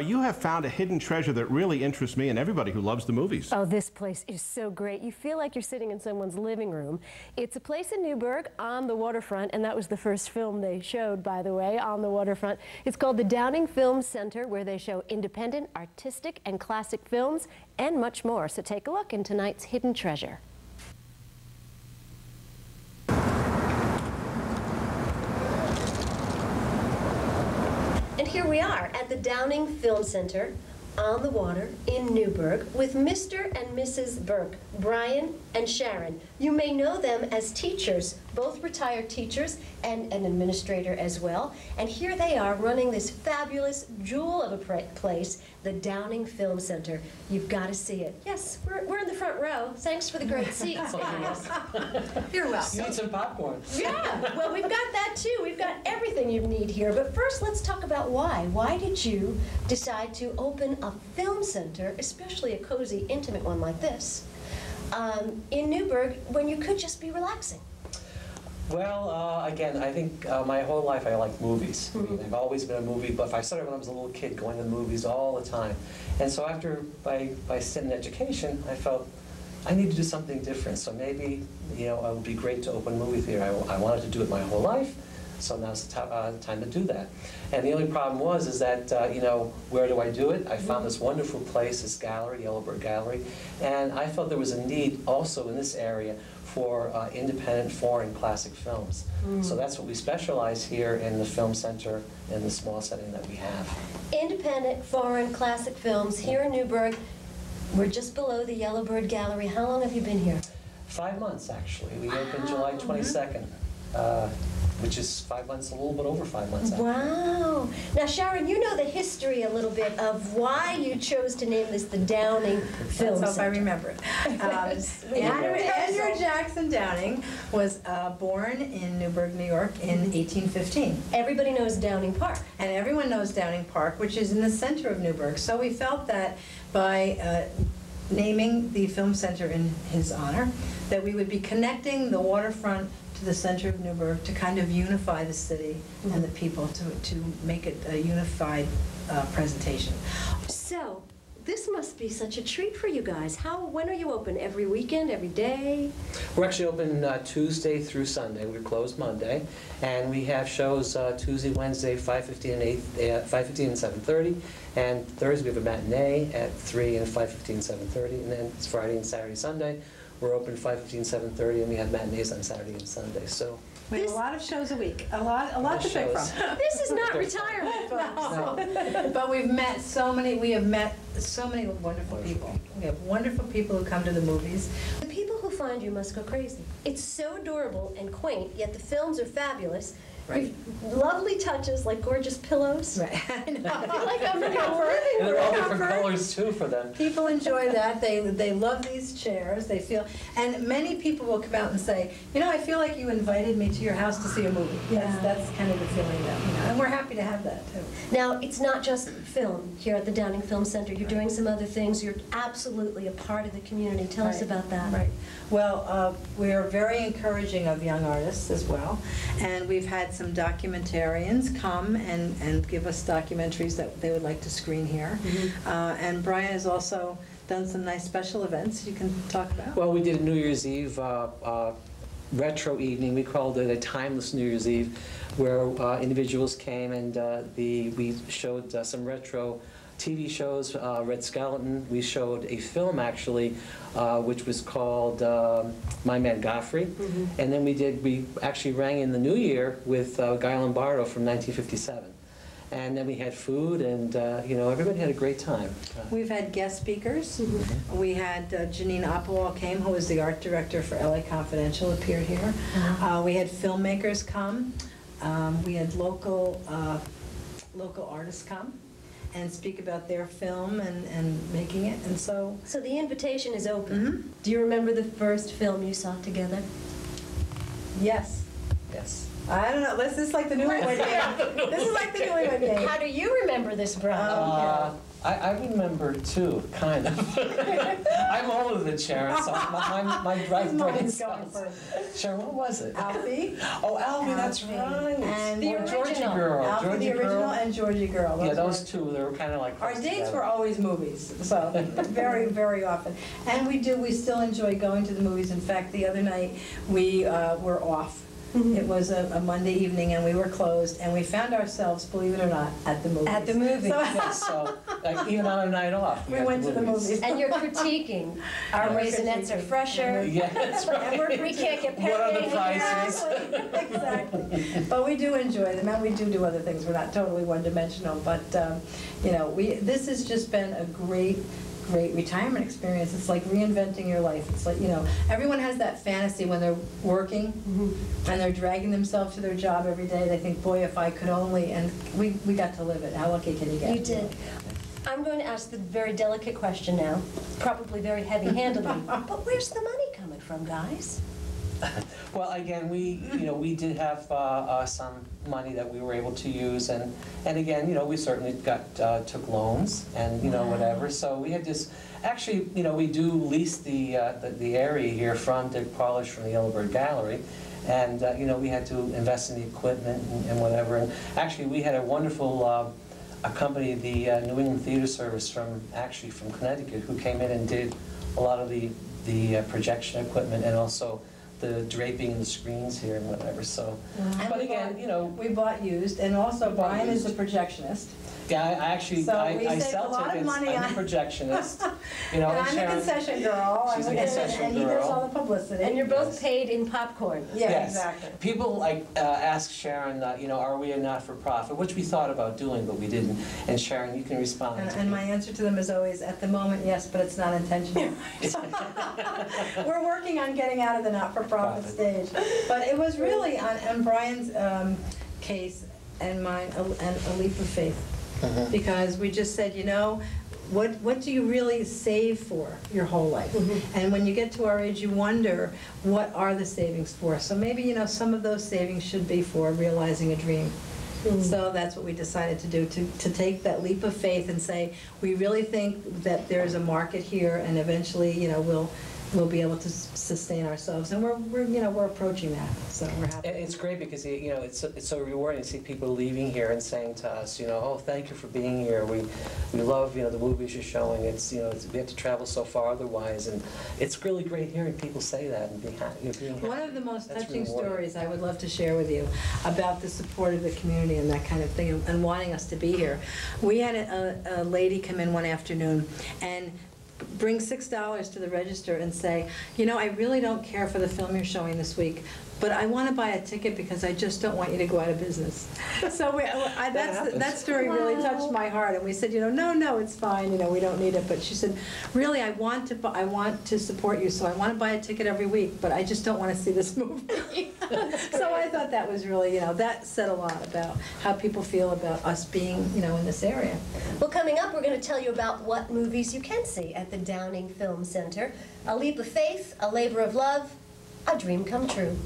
you have found a hidden treasure that really interests me and everybody who loves the movies. Oh, this place is so great. You feel like you're sitting in someone's living room. It's a place in Newburgh on the waterfront, and that was the first film they showed, by the way, on the waterfront. It's called the Downing Film Center, where they show independent, artistic, and classic films, and much more. So take a look in tonight's Hidden Treasure. And here we are at the Downing Film Center on the water in Newburgh with Mr. and Mrs. Burke, Brian and Sharon. You may know them as teachers, both retired teachers and an administrator as well. And here they are running this fabulous jewel of a place, the Downing Film Center. You've got to see it. Yes, we're in the front row. Thanks for the great seats, guys. You're welcome. You need some popcorn. Yeah, well, we've got that too. We've got everything you need here. But first, let's talk about why. Why did you decide to open a film center, especially a cozy, intimate one like this, in Newburgh, when you could just be relaxing? Well, again, I think my whole life I like movies. I mean, I've always been a movie buff. I started when I was a little kid going to the movies all the time. And so after, by sitting in education, I felt I need to do something different. So maybe, you know, it would be great to open a movie theater. I wanted to do it my whole life. So now's the time to do that. And the only problem is that, you know, where do I do it? I found this wonderful place, this gallery, Yellowbird Gallery, and I felt there was a need also in this area for independent foreign classic films. So that's what we specialize here in the film center in the small setting that we have. Independent foreign classic films here in Newburgh. We're just below the Yellowbird Gallery. How long have you been here? 5 months, actually. We opened July 22nd. Which is 5 months, a little bit over 5 months. Wow. Now, Sharon, you know the history a little bit of why you chose to name this the Downing Film Center. Let's hope I remember it. Andrew Jackson Downing was born in Newburgh, New York in 1815. Everybody knows Downing Park. And everyone knows Downing Park, which is in the center of Newburgh. So we felt that by naming the film center in his honor, that we would be connecting the waterfront to the center of Newburgh to kind of unify the city and the people, to make it a unified presentation. So, this must be such a treat for you guys. When are you open? Every weekend, every day? We're actually open Tuesday through Sunday. We're closed Monday. And we have shows Tuesday, Wednesday, 5:15 and 5:15 and 7:30. And Thursday we have a matinee at 3 and 5:15 and 7:30. And then it's Friday and Saturday, Sunday. We're open 5:15, 7:30, and we have matinees on Saturday and Sunday. So we have a lot of shows a week, a lot to pick from. This is not retirement, folks. No. But we have met so many wonderful people. We have wonderful people who come to the movies. The people who find you must go crazy. It's so adorable and quaint, yet the films are fabulous. Right. Lovely touches like gorgeous pillows. Right. I know. I feel like I'm in comfort. And they're all different colors too for them. People enjoy that. They love these chairs. They feel, and many people will come out and say, you know, I feel like you invited me to your house to see a movie. Yeah. That's kind of the feeling that, you know, and we're happy to have that too. Now, it's not just film here at the Downing Film Center. You're doing some other things. You're absolutely a part of the community. Tell us about that. Right. Well, we're very encouraging of young artists as well, and we've had some documentarians come and give us documentaries that they would like to screen here. And Brian has also done some nice special events you can talk about. Well, we did a New Year's Eve retro evening. We called it a timeless New Year's Eve, where individuals came and we showed some retro TV shows, Red Skeleton. We showed a film actually, which was called My Man Godfrey. And then we actually rang in the new year with Guy Lombardo from 1957. And then we had food, and you know, everybody had a great time. We've had guest speakers. We had Janine Oppenwall came, who was the art director for LA Confidential, appeared here. We had filmmakers come. We had local artists come and speak about their film and making it, and so the invitation is open. Do you remember the first film you saw together? Yes. Yes. I don't know, this is like the newlywed game. This is like the newlywed game. How do you remember this, Brian? I remember too, kind of. I'm older than Sharon, so my His brain mind's going sounds. first. Sharon, what was it? Alfie. Oh, Alfie, that's Alfie. right. And The Or Georgie original. Girl. Alfie Georgie the original Girl. and Georgie Girl. Yeah, were- those two, they were kind of like Our close dates together. were always movies, so very, very often. And we still enjoy going to the movies. In fact, the other night, we were off. It was a Monday evening and we were closed and we found ourselves, believe it or not, at the movies. At the movies. So- Yes, so like, even on a night off. We went to the movies. And you're critiquing. Our And we're Raisinets are critiquing. fresher. Yeah, that's right. And we're We can't get What are the pancakes. prices? Exactly. But we do enjoy them, and we do other things. We're not totally one-dimensional, but, you know, this has just been a great retirement experience. It's like reinventing your life. It's like, you know, everyone has that fantasy when they're working and they're dragging themselves to their job every day. They think, boy, if I could only, and we got to live it. How lucky can you get? You did. I'm going to ask the very delicate question now, probably very heavy-handedly, but where's the money coming from, guys? Well, again, we did have some money that we were able to use, and again, we certainly took loans and whatever. So we had this. Actually, we do lease the area here from Dick Polish from the Newburgh Gallery, and we had to invest in the equipment and whatever. And actually, we had a wonderful a company, the New England Theater Service from Connecticut, who came in and did a lot of the projection equipment and also the draping and the screens here and whatever, so. And But we again, bought- We bought used, and also We bought Brian is used. the projectionist. Yeah, I actually, So we I saved a sell lot of tickets, money I'm on- a projectionist, And I'm the Sharon- concession girl. She's a and- concession And he does girl. all the publicity. And you're both Yes. paid in popcorn. Yeah, Yes. exactly. People ask Sharon, are we a not-for-profit, which we thought about doing, but we didn't. And Sharon, you can respond. And my answer to them is always, at the moment, yes, but it's not intentional. We're working on getting out of the not-for-profit stage. But it was really, on Brian's case and mine, a leap of faith. Because we just said, what do you really save for your whole life? And when you get to our age, you wonder, what are the savings for? So maybe, some of those savings should be for realizing a dream. So that's what we decided to do, to take that leap of faith and say, we really think that there's a market here, and eventually, we'll be able to sustain ourselves, and we're approaching that, so we're happy. It's great because, it's so rewarding to see people leaving here and saying to us, oh, thank you for being here. We love, the movies you're showing. We have to travel so far otherwise, and it's really great hearing people say that and being happy. One of the most That's touching rewarding. stories I would love to share with you about the support of the community and that kind of thing, and wanting us to be here. We had a lady come in one afternoon and bring $6 to the register and say, I really don't care for the film you're showing this week, but I want to buy a ticket because I just don't want you to go out of business. So that story really touched my heart, and we said, no, it's fine, we don't need it. But she said, really, I want to support you, so I want to buy a ticket every week, but I just don't want to see this movie. So I thought that was really, that said a lot about how people feel about us being, in this area. Well, coming up, we're going to tell you about what movies you can see at the Downing Film Center. A leap of faith, a labor of love, a dream come true.